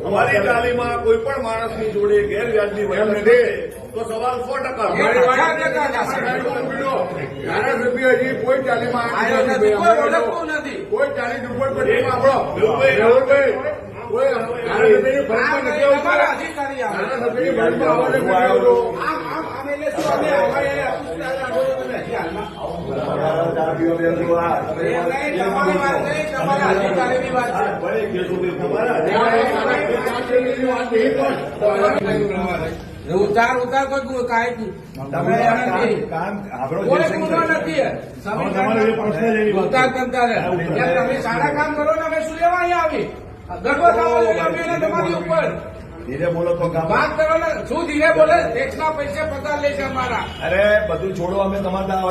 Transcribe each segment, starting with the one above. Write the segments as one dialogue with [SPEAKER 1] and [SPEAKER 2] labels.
[SPEAKER 1] અમારી ચાલીમાં કોઈ પણ માણસની જોડે ગેરવ્યાજની વહીવટ કરે તો સવાલ 100%.
[SPEAKER 2] ધારાસભ્ય હજી કોઈ ચાલીમાં કોઈ ચાલી ઝુંપડપટ્ટીમાં કોઈ ધારાસભ્યની ફરજમાં નથી આવતા. ધારાસભ્યની ફરજમાં
[SPEAKER 3] ઉતાર કોઈ કાંઈ ઉતાર કરતા તમે સારા કામ કરો ને અમે શું લેવા અહીંયા આવી ગરબા થવા તમારી ઉપર
[SPEAKER 1] ધીરે બોલો તો કામ
[SPEAKER 3] વાત કરો ને શું ધીરે બોલે ટેક્સના પૈસા પગાર લે છે અમારા.
[SPEAKER 1] અરે બધું છોડો અમે તમારા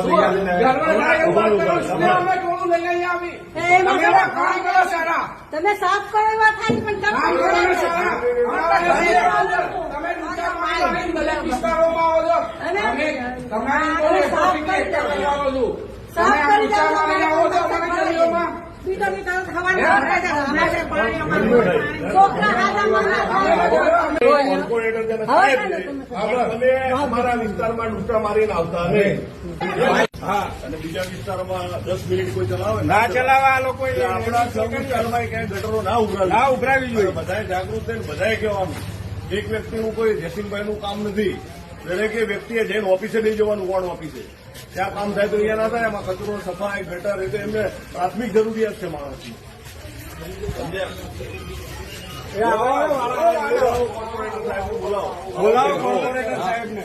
[SPEAKER 3] અમે થોડું લઈને અહીંયા આવી તમે કામ કરો સારા
[SPEAKER 4] તમે સાફ કરો એવા થાય પણ
[SPEAKER 3] કામ કરો ને સારા તમે બધા વિસ્તારોમાં આવો છો અમે તમારી જોડે આવો છો
[SPEAKER 4] સાફ કરી
[SPEAKER 3] આવો છો અમારી ગલીઓમાં
[SPEAKER 4] બીજો બીજો ખબર છોકરા
[SPEAKER 1] તમે અમારા વિસ્તારમાં ડૂબટા મારીને આવતા નહીં અને બીજા વિસ્તારમાં 10 મિનિટ કોઈ ચલાવે
[SPEAKER 3] ના ચલાવવા આ લોકો
[SPEAKER 1] આપણા વિસ્તારમાં ક્યાંય ગટરો ના ઉભરાવી જોઈએ. બધાએ જાગૃત થઈને બધાએ કહેવાનું એક વ્યક્તિનું કોઈ જયસિંહભાઈનું કામ નથી. દરેકે વ્યક્તિએ જઈને ઓફિસે લઈ જવાનું વોર્ડ ઓફિસે ત્યાં કામ થાય તો અહીંયા ના થાય. એમાં કચરો સફાઈ ગટર એ તો એમને પ્રાથમિક જરૂરિયાત છે માણસની. સમજ્યા? બોલાવો કોર્પોરેટર સાહેબને.